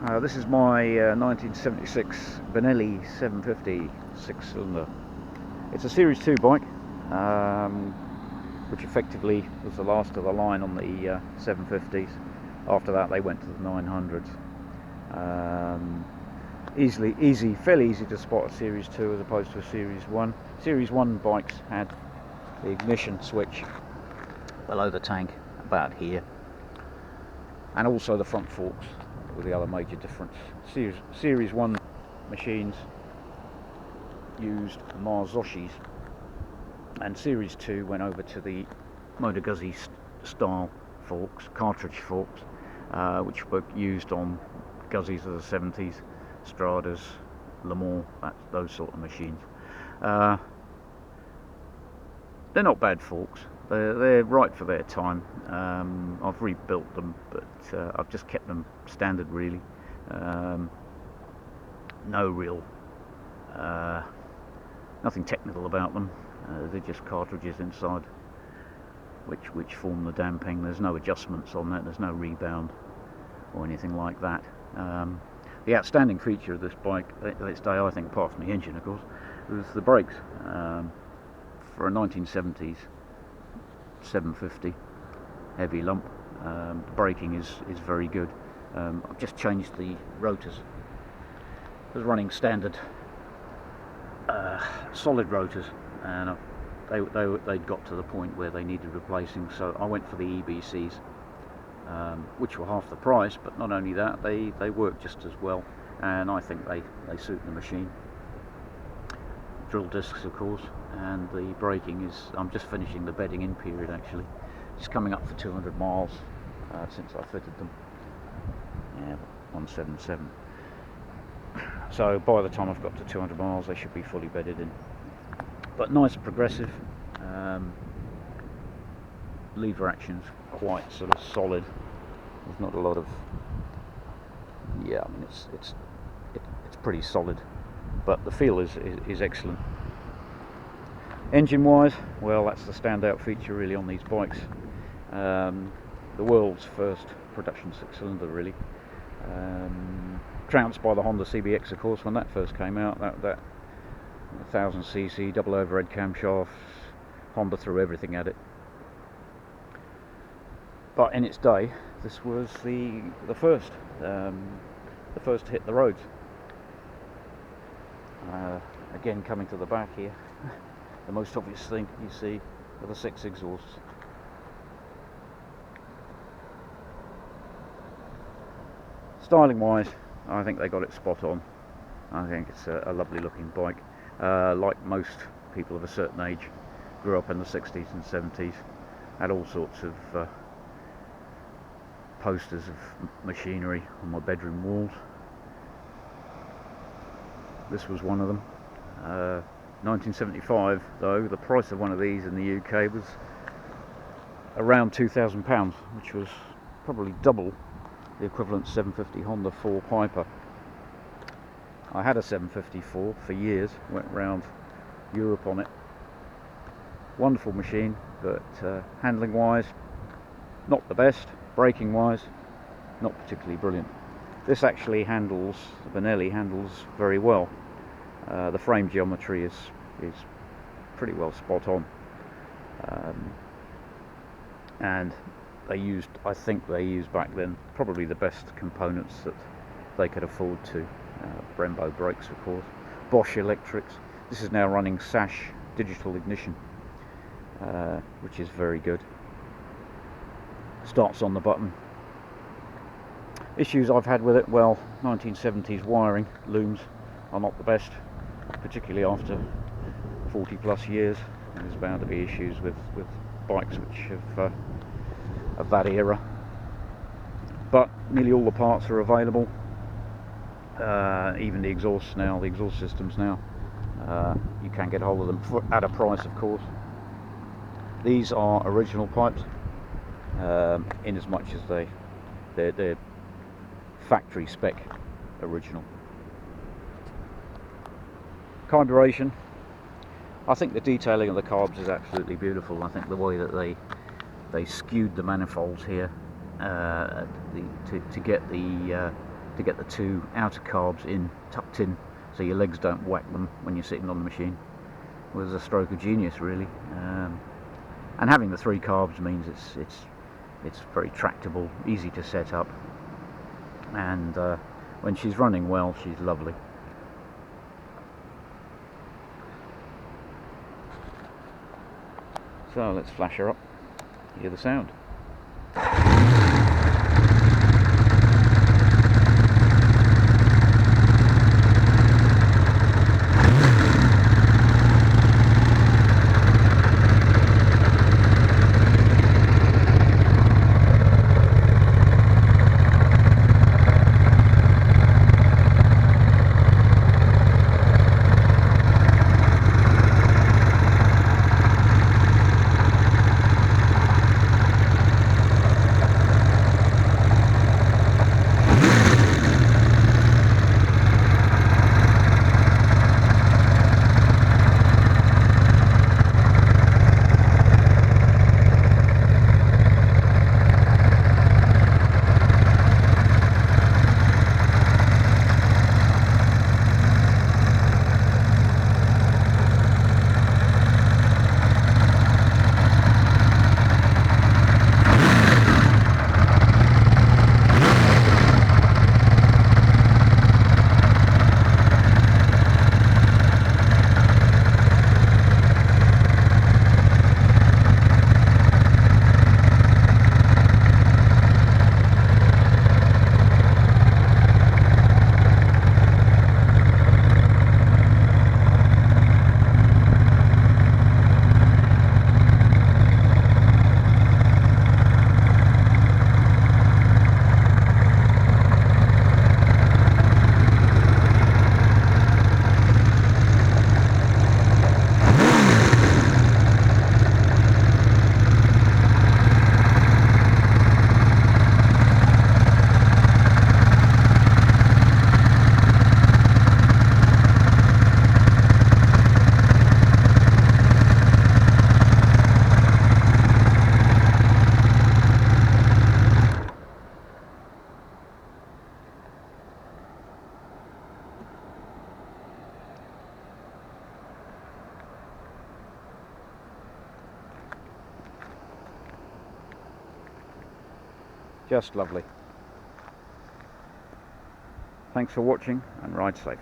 This is my 1976 Benelli 750 6-cylinder. It's a Series 2 bike, which effectively was the last of the line on the 750s. After that they went to the 900s. Fairly easy to spot a Series 2 as opposed to a Series 1. Series 1 bikes had the ignition switch below the tank, about here, and also the front forks were the other major difference. Series 1 machines used Marzoshis, and Series 2 went over to the Motor Guzzi style forks, cartridge forks, which were used on Guzzis of the 70s, Stradas, Le Mans, those sort of machines. They're not bad forks. They're right for their time. I've rebuilt them, but I've just kept them standard, really. No real, nothing technical about them. They're just cartridges inside, which form the damping. There's no adjustments on that. There's no rebound or anything like that. The outstanding feature of this bike, its day, I think, apart from the engine, of course, was the brakes. For a 1970s 750 heavy lump, the braking is very good. I've just changed the rotors. I was running standard solid rotors, and they'd got to the point where they needed replacing, so I went for the EBCs, which were half the price, but not only that, they work just as well, and I think they suit the machine. Drill discs, of course, and the braking is, I'm just finishing the bedding in period, actually. It's coming up for 200 miles since I fitted them. Yeah, 177. So by the time I've got to 200 miles, they should be fully bedded in. But nice progressive. Lever action's quite sort of solid. There's not a lot of, yeah, I mean it's pretty solid, but the feel is excellent. Engine wise, well, that's the standout feature really on these bikes. The world's first production 6-cylinder, really. Trounced by the Honda CBX, of course, when that first came out. That 1000cc double overhead camshafts, Honda threw everything at it. But in its day, this was the first to hit the roads. Again, coming to the back here, the most obvious thing you see are the 6 exhausts. Styling wise, I think they got it spot on. I think it's a lovely looking bike. Like most people of a certain age, grew up in the 60s and 70s, had all sorts of posters of machinery on my bedroom walls. This was one of them. 1975, though, the price of one of these in the UK was around £2,000, which was probably double the equivalent 750 Honda 4 Piper. I had a 754 for years, went around Europe on it. Wonderful machine, but handling wise, not the best. Braking wise, not particularly brilliant. This actually handles, the Benelli handles very well. The frame geometry is pretty well spot on, and I think they used back then probably the best components that they could afford to. Brembo brakes, of course, Bosch electrics. This is now running Sash digital ignition, which is very good. Starts on the button. Issues I've had with it, well, 1970s wiring looms are not the best, particularly after 40 plus years. There's bound to be issues with bikes which have of that era, but nearly all the parts are available. Even the exhaust systems now, you can get hold of them at a price, of course. These are original pipes, in as much as they're factory spec original. Carburation, I think the detailing of the carbs is absolutely beautiful. I think the way that they skewed the manifolds here to get the to get the two outer carbs tucked in, so your legs don't whack them when you're sitting on the machine, was a stroke of genius, really. And having the 3 carbs means it's very tractable, easy to set up, and when she's running well, she's lovely. So let's flash her up, hear the sound. Just lovely. Thanks for watching, and ride safe.